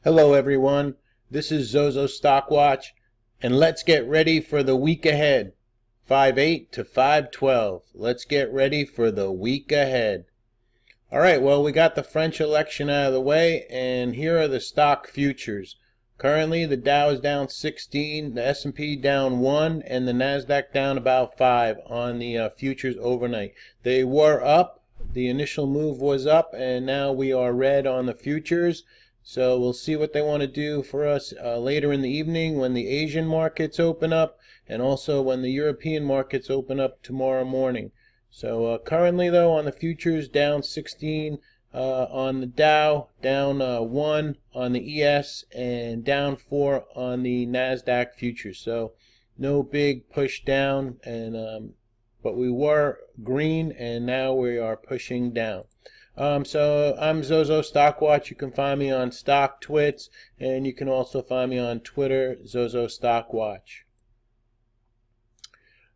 Hello everyone, this is Zozo Stockwatch, and let's get ready for the week ahead. 5/8 to 5/12. Let's get ready for the week ahead. Alright, well, we got the French election out of the way, and here are the stock futures. Currently, the Dow is down 16, the S&P down 1, and the NASDAQ down about 5 on the futures overnight. They were up, the initial move was up, and now we are red on the futures. So we'll see what they want to do for us later in the evening when the Asian markets open up, and also when the European markets open up tomorrow morning. So currently though, on the futures, down 16 on the Dow, down 1 on the ES, and down 4 on the NASDAQ futures. So no big push down, and but we were green and now we are pushing down. So I'm Zozo Stockwatch. You can find me on StockTwits, and you can also find me on Twitter, Zozo Stockwatch.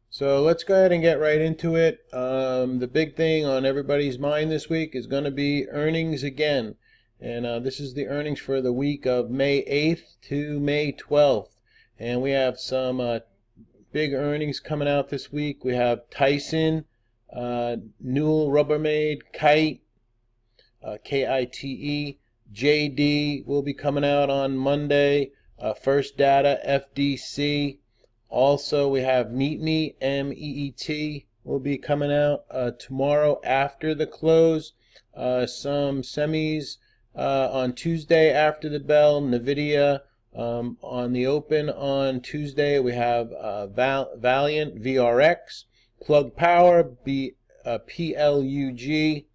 So let's go ahead and get right into it. The big thing on everybody's mind this week is going to be earnings again. And this is the earnings for the week of May 8th to May 12th. And we have some big earnings coming out this week. We have Tyson, Newell Rubbermaid, Kite, KITE, JD will be coming out on Monday. First Data, FDC. Also, we have Meet Me, MEET, will be coming out tomorrow after the close. Some semis on Tuesday after the bell. NVIDIA on the open on Tuesday. We have Valiant, VRX, Plug Power, PLUG.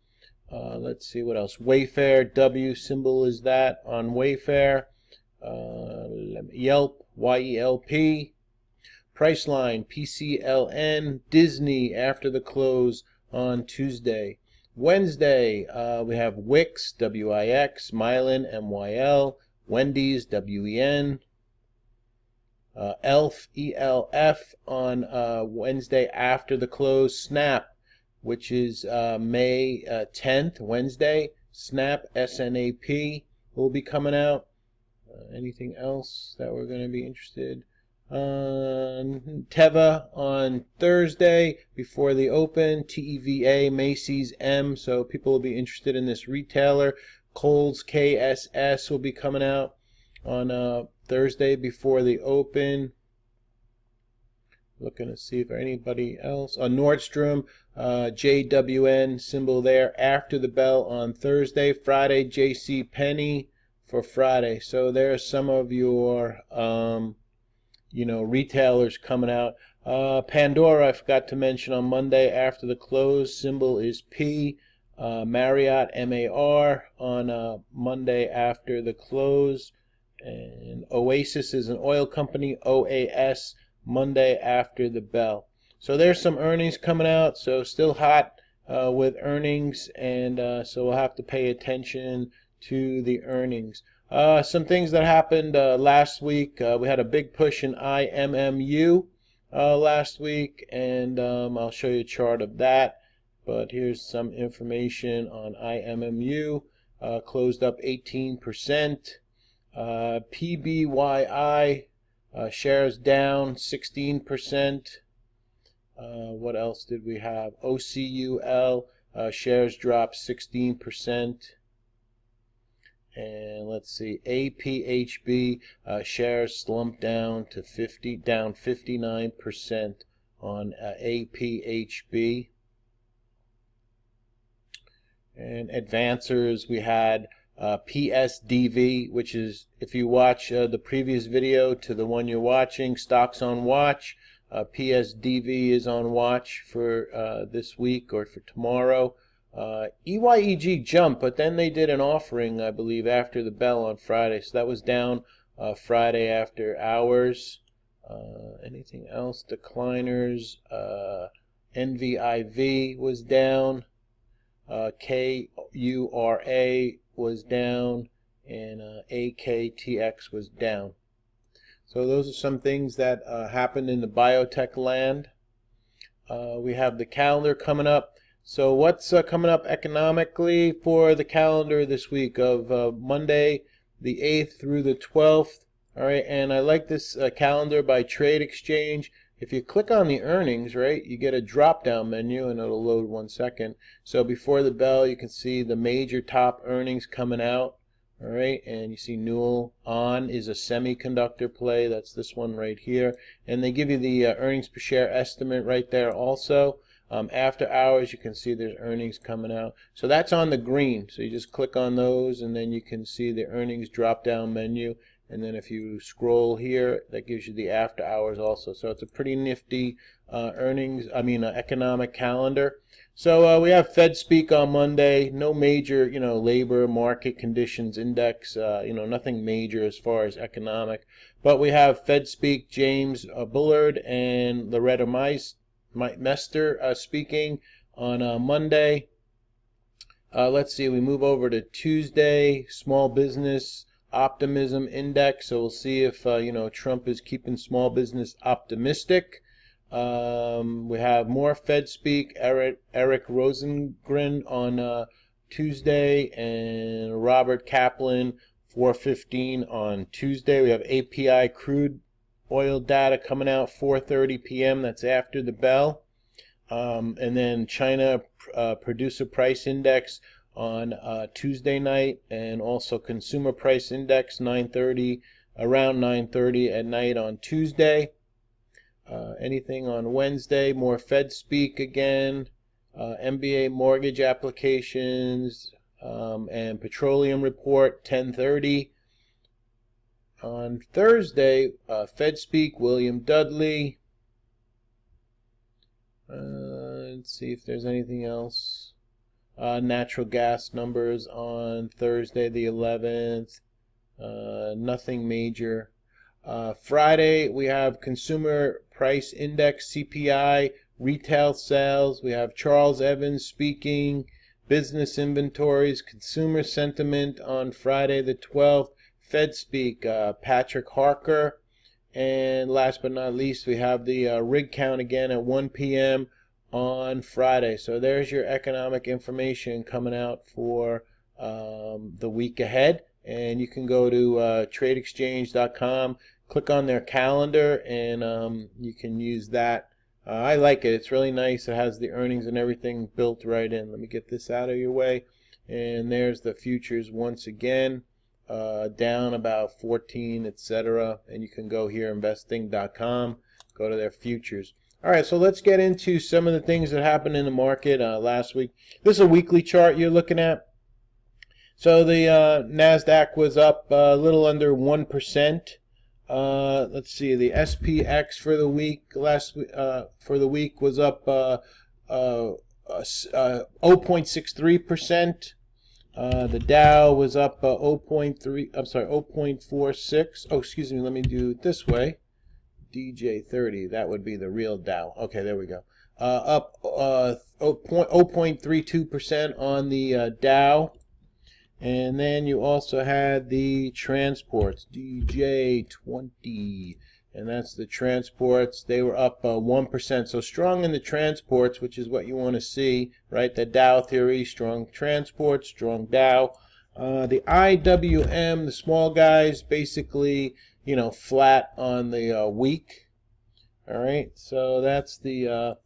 Let's see what else. Wayfair, W symbol is that on Wayfair. Yelp, YELP. Priceline, PCLN. Disney after the close on Tuesday. Wednesday, we have Wix, WIX. Mylan, MYL. Wendy's, WEN. ELF, ELF on Wednesday after the close. Snap, which is May 10th, Wednesday. Snap, SNAP, will be coming out. Anything else that we're going to be interested? Teva on Thursday before the open. TEVA, Macy's, M, so people will be interested in this retailer. Kohl's, KSS, will be coming out on Thursday before the open. Looking to see if anybody else. Nordstrom, JWN symbol there after the bell on Thursday. Friday, JC Penney for Friday. So there's some of your retailers coming out. Pandora, I forgot to mention, on Monday after the close, symbol is P. Marriott, MAR, on Monday after the close. And Oasis is an oil company, OAS, Monday after the bell. So there's some earnings coming out, so still hot with earnings, and so we'll have to pay attention to the earnings. Some things that happened last week. We had a big push in IMMU last week, and I'll show you a chart of that. But here's some information on IMMU. Closed up 18%. PBYI shares down 16%. What else did we have? OCUL shares dropped 16%. And let's see, APHB shares slumped down to down 59% on APHB. And advancers, we had PSDV, which is, if you watch the previous video to the one you're watching, stocks on watch. PSDV is on watch for this week or for tomorrow. EYEG jumped, but then they did an offering, I believe, after the bell on Friday. So that was down Friday after hours. Anything else? Decliners. NVIV was down. KURA was down, and AKTX was down. So those are some things that happened in the biotech land. We have the calendar coming up. So what's coming up economically for the calendar this week of Monday, the 8th through the 12th. All right, and I like this calendar by Trade Exchange. If you click on the earnings, right, you get a drop-down menu, and it'll load 1 second. So before the bell, you can see the major top earnings coming out. All right, and you see Newell On is a semiconductor play. That's this one right here. And they give you the earnings per share estimate right there also. After hours, you can see there's earnings coming out. So that's on the green. So you just click on those, and then you can see the earnings drop-down menu. And then if you scroll here, that gives you the after hours also. So it's a pretty nifty economic calendar. So we have Fed speak on Monday. No major, labor market conditions index. Nothing major as far as economic. But we have Fed speak James Bullard and Loretta Mester speaking on Monday. Let's see. We move over to Tuesday. Small business optimism index. So we'll see if Trump is keeping small business optimistic. We have more Fed speak. Eric Rosengren on Tuesday, and Robert Kaplan 4:15 on Tuesday. We have API crude oil data coming out 4:30 p.m. That's after the bell. And then China producer price index on Tuesday night, and also consumer price index around 9:30 at night on Tuesday. Anything on Wednesday? More Fed speak again. MBA mortgage applications and petroleum report 10:30. On Thursday, Fed speak William Dudley. Let's see if there's anything else. Natural gas numbers on Thursday the 11th. Nothing major. Friday we have consumer price index, CPI, retail sales. We have Charles Evans speaking, business inventories, consumer sentiment on Friday the 12th. Fed speak, Patrick Harker. And last but not least, we have the rig count again at 1 p.m. on Friday. So there's your economic information coming out for the week ahead. And you can go to tradeexchange.com, click on their calendar, and you can use that. I like it. It's really nice. It has the earnings and everything built right in. Let me get this out of your way. And there's the futures once again. Down about 14, etc. And you can go here, investing.com, go to their futures. All right, so let's get into some of the things that happened in the market last week. This is a weekly chart you're looking at. So the NASDAQ was up a little under 1%. Let's see, the SPX for the week was up 0.63%. The Dow was up 0.46. Oh, excuse me, let me do it this way. DJ30, that would be the real Dow. Okay, there we go. Up 0.32% on the Dow. And then you also had the transports, DJ20. And that's the transports. They were up 1%. So strong in the transports, which is what you want to see, right? The Dow theory, strong transports, strong Dow. The IWM, the small guys, basically, flat on the week. All right. So that's the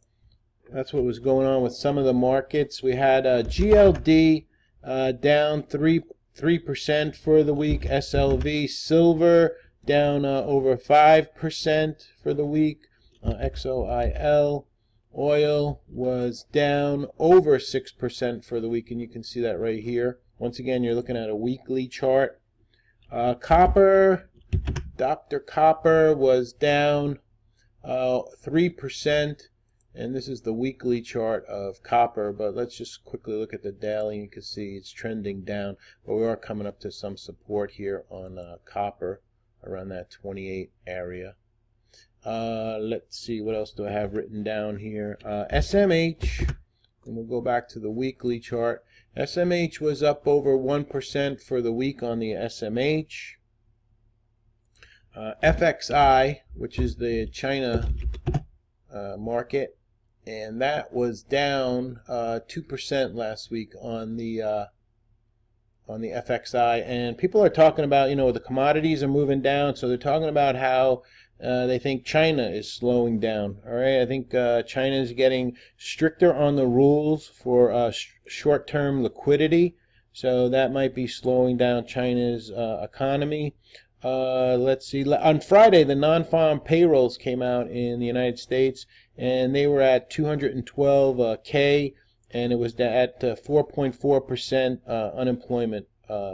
that's what was going on with some of the markets. We had GLD down 3% for the week. SLV, silver, down over 5% for the week. XOIL, oil was down over 6% for the week, and you can see that right here. Once again, you're looking at a weekly chart. Copper, Dr. Copper was down 3%, and this is the weekly chart of copper, but let's just quickly look at the daily. You can see it's trending down, but we are coming up to some support here on copper, around that 28 area. Let's see, what else do I have written down here? SMH, and we'll go back to the weekly chart. SMH was up over 1% for the week on the SMH. FXI, which is the China market, and that was down 2% last week on the FXI, and people are talking about, the commodities are moving down, so they're talking about how they think China is slowing down. All right, I think China is getting stricter on the rules for short-term liquidity, so that might be slowing down China's economy. Let's see. On Friday, the non-farm payrolls came out in the United States, and they were at 212K, and it was at 4.4% unemployment.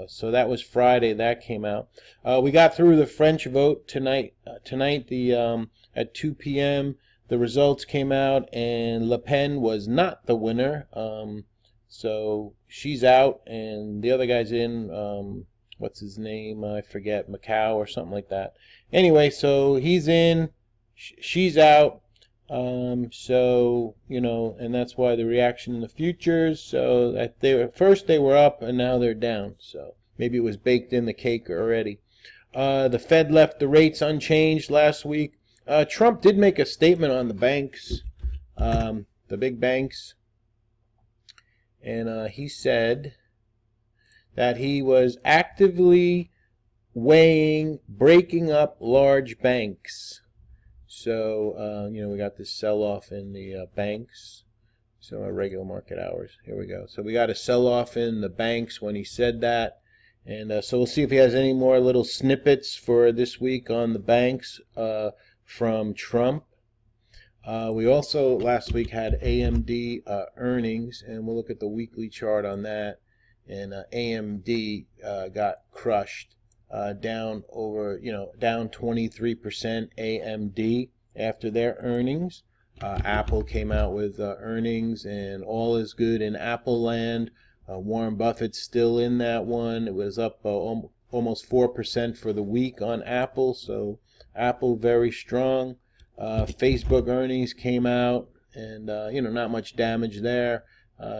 So that was Friday. That came out. We got through the French vote tonight. At 2 p.m. the results came out, and Le Pen was not the winner. So she's out, and the other guy's in. What's his name? I forget. Macau or something like that. Anyway, so he's in. She's out. So, and that's why the reaction in the futures, so that first they were up and now they're down. So maybe it was baked in the cake already. The Fed left the rates unchanged last week. Trump did make a statement on the banks, the big banks, and he said that he was actively weighing breaking up large banks. So, we got this sell-off in the banks. So our regular market hours. Here we go. So we got a sell-off in the banks when he said that. And so we'll see if he has any more little snippets for this week on the banks from Trump. We also last week had AMD earnings, and we'll look at the weekly chart on that. And AMD got crushed. Down over, down 23% AMD after their earnings. Apple came out with earnings, and all is good in Apple land. Warren Buffett's still in that one. It was up almost 4% for the week on Apple, so Apple very strong. Facebook earnings came out, and not much damage there.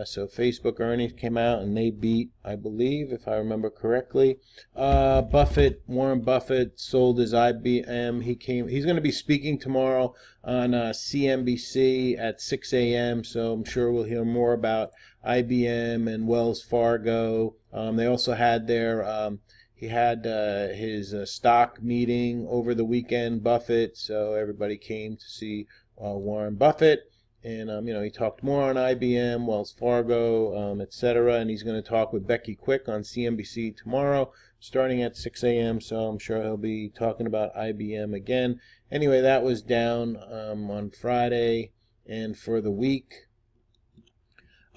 So Facebook earnings came out and they beat, I believe, if I remember correctly. Warren Buffett sold his IBM. He's going to be speaking tomorrow on CNBC at 6 a.m. So I'm sure we'll hear more about IBM and Wells Fargo. They also had he had his stock meeting over the weekend, Buffett. So everybody came to see Warren Buffett. And, he talked more on IBM, Wells Fargo, etc. And he's going to talk with Becky Quick on CNBC tomorrow, starting at 6 a.m. So I'm sure he'll be talking about IBM again. Anyway, that was down on Friday. And for the week,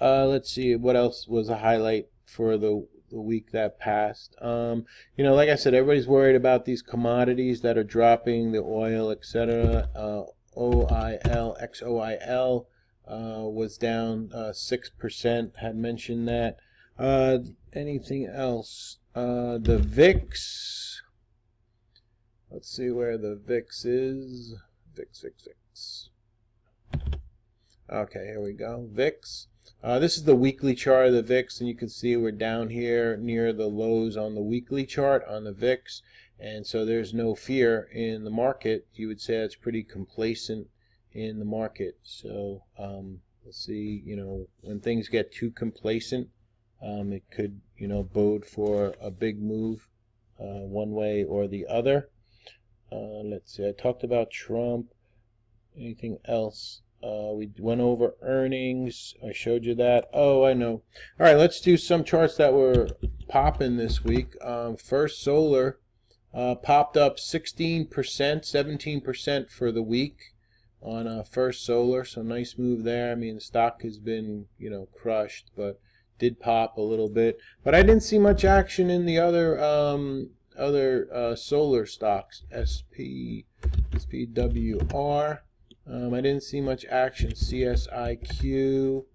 let's see, what else was a highlight for the week that passed? Like I said, everybody's worried about these commodities that are dropping, the oil, etc. OIL, XOIL was down 6%, had mentioned that. Anything else? The VIX, let's see where the VIX is. VIX. Okay, here we go. VIX. This is the weekly chart of the VIX, and you can see we're down here near the lows on the weekly chart on the VIX. And so there's no fear in the market. You would say it's pretty complacent in the market. So let's see, when things get too complacent, it could, bode for a big move one way or the other. Let's see, I talked about Trump. Anything else? We went over earnings. I showed you that. Oh, I know. All right, let's do some charts that were popping this week. First Solar. Popped up 16%, 17% for the week on First Solar, so nice move there. I mean, the stock has been, crushed, but did pop a little bit. But I didn't see much action in the other solar stocks, SPWR. I didn't see much action. CSIQ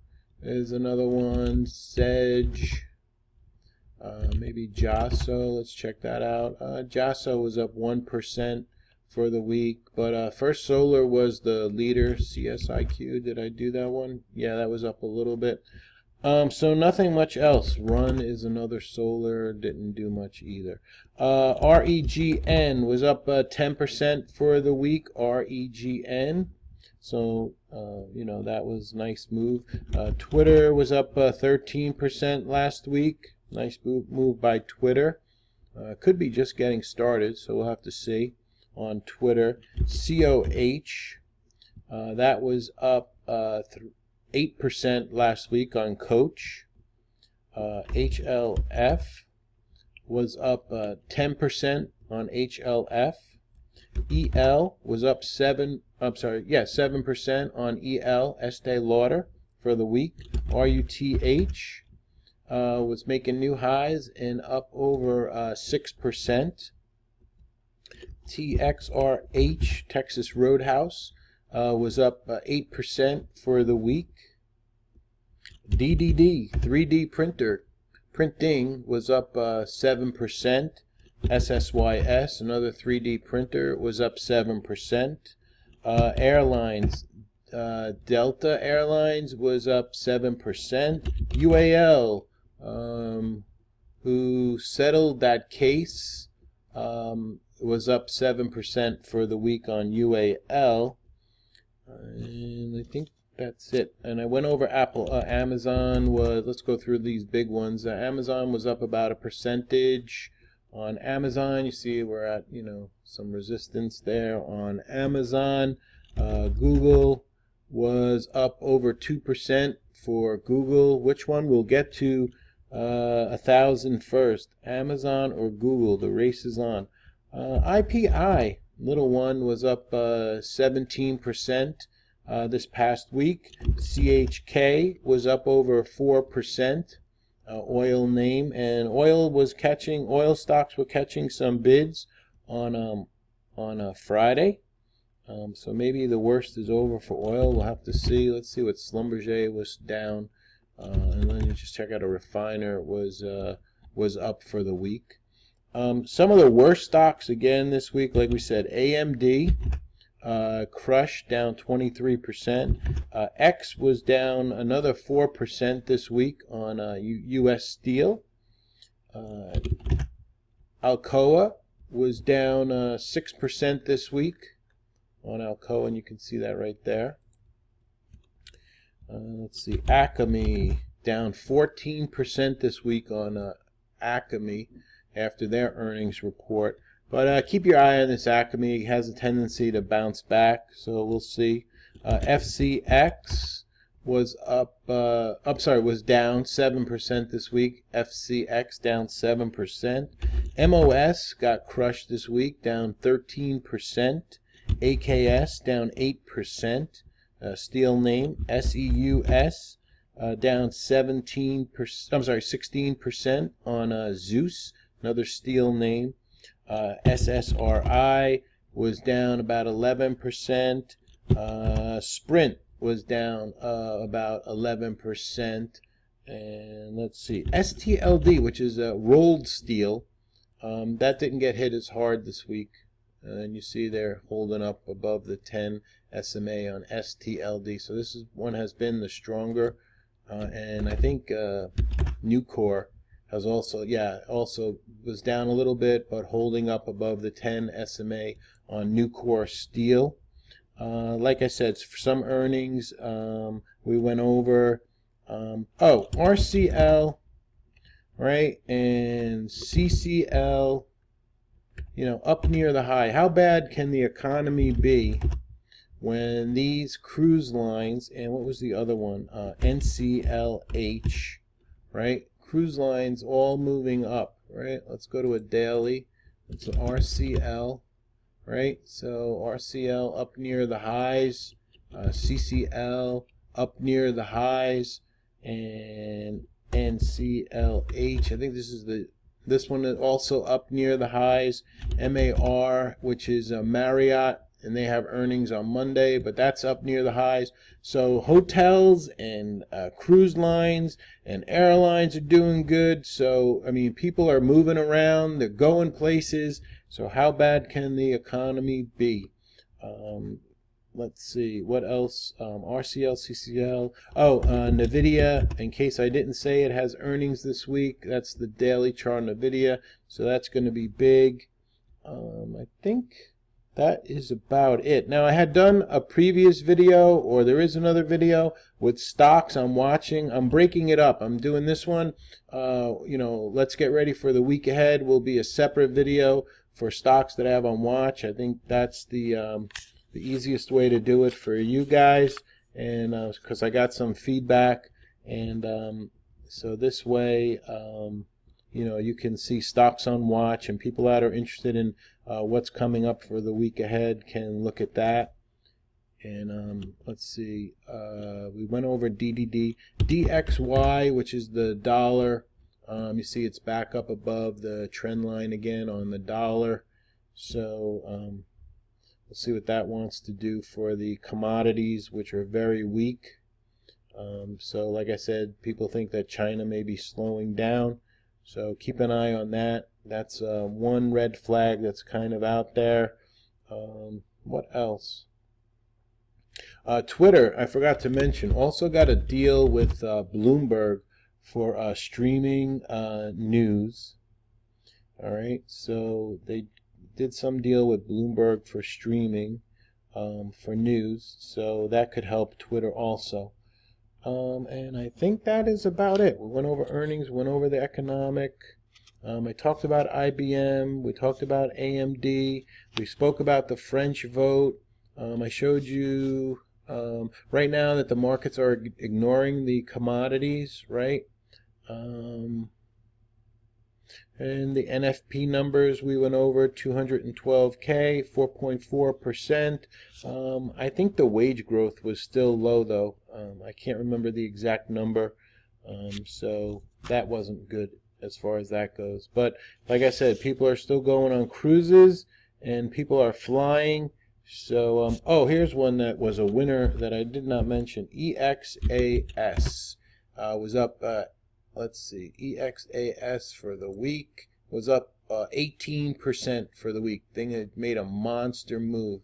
is another one. Sedge. Maybe Zozo, let's check that out. Zozo was up 1% for the week, but First Solar was the leader. CSIQ, did I do that one? Yeah, that was up a little bit. So nothing much else. Run is another solar, didn't do much either. REGN was up 10% for the week. REGN. So, that was a nice move. Twitter was up 13% last week. Nice move by Twitter. Could be just getting started, so we'll have to see. On Twitter, COH, that was up 8% last week on Coach. HLF was up 10% on HLF. EL was up 7% on EL, Estee Lauder, for the week. RUTH was making new highs and up over 6%. TXRH, Texas Roadhouse, was up 8% for the week. DDD, 3D printing, was up 7%. SSYS, another 3D printer, was up 7%. Airlines, Delta Airlines was up 7%. UAL, who settled that case, was up 7% for the week on UAL. And I think that's it. And I went over Amazon was, let's go through these big ones. Amazon was up about 1%. On Amazon, you see we're at, some resistance there on Amazon. Google was up over 2% for Google. Which one? We'll get to 1,000 first. Amazon or Google? The race is on. IPI, little one, was up 17% this past week. CHK was up over 4%. Oil name, and oil stocks were catching some bids on Friday. So maybe the worst is over for oil. We'll have to see. Let's see what Schlumberger was down, and then you just check out a refiner was up for the week. Some of the worst stocks again this week, like we said, AMD. Crush down 23%. X was down another 4% this week on U.S. Steel. Alcoa was down 6% this week on Alcoa, and you can see that right there. Let's see, Acme down 14% this week on Acme after their earnings report. But keep your eye on this Acme. It has a tendency to bounce back, so we'll see. FCX was was down 7% this week. FCX down 7%. MOS got crushed this week, down 13%. AKS down 8%. Steel name SEUS down 16% on Zeus, another steel name. SSRI was down about 11%. Sprint was down about 11%. And let's see, STLD, which is rolled steel, that didn't get hit as hard this week. And you see they're holding up above the 10 SMA on STLD. So this one has been the stronger. And I think Nucor has also was down a little bit, but holding up above the 10 SMA on Nucor Steel. Like I said, for some earnings, we went over. RCL, right, and CCL, up near the high. How bad can the economy be when these cruise lines, and what was the other one? NCLH, right? Cruise lines all moving up, right? Let's go to a daily. It's an RCL, right? So RCL up near the highs, CCL up near the highs, and NCLH. I think this one is also up near the highs. MAR, which is Marriott, and they have earnings on Monday, but that's up near the highs. So hotels and cruise lines and airlines are doing good. So, I mean, people are moving around, they're going places. So how bad can the economy be? Let's see, what else? RCL, CCL. NVIDIA, in case I didn't say, it has earnings this week. That's the daily chart on NVIDIA. So that's going to be big. I think that is about it. Now, I had done a previous video, or there is another video with stocks I'm watching. I'm breaking it up. I'm doing this one, let's get ready for the week ahead will be a separate video for stocks that I have on watch. I think that's the easiest way to do it for you guys, and because I got some feedback, and so this way, you can see stocks on watch, and people that are interested in what's coming up for the week ahead can look at that. And let's see, we went over DDD, DXY, which is the dollar. You see it's back up above the trend line again on the dollar. So let's see what that wants to do for the commodities, which are very weak. So like I said, people think that China may be slowing down. So keep an eye on that. That's one red flag that's kind of out there. What else? Twitter, I forgot to mention, also got a deal with Bloomberg for streaming news. All right, so they did some deal with Bloomberg for streaming for news, so that could help Twitter also. And I think that is about it. We went over earnings, went over the economic. I talked about IBM. We talked about AMD. We spoke about the French vote. I showed you right now that the markets are ignoring the commodities, right? And the NFP numbers we went over, 212K, 4.4%. I think the wage growth was still low though. I can't remember the exact number, so that wasn't good as far as that goes. But like I said, people are still going on cruises and people are flying. So oh, here's one that was a winner that I did not mention. EXAS was up. Let's see, EXAS for the week was up 18% for the week. Thing had made a monster move.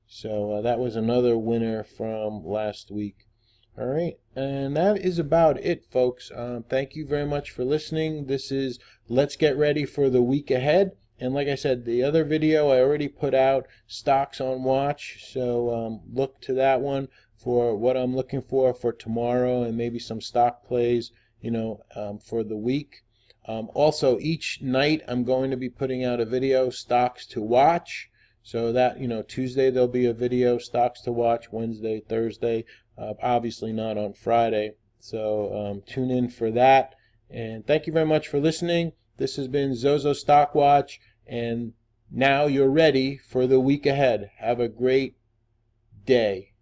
So that was another winner from last week. All right, and that is about it, folks. Thank you very much for listening. This is Let's Get Ready for the Week Ahead. And like I said, the other video I already put out, stocks on watch. So look to that one for what I'm looking for tomorrow, and maybe some stock plays, for the week. Also, each night I'm going to be putting out a video, stocks to watch. So that, Tuesday there'll be a video, stocks to watch, Wednesday, Thursday, obviously not on Friday. So tune in for that. And thank you very much for listening. This has been Zozo Stock Watch, and now you're ready for the week ahead. Have a great day.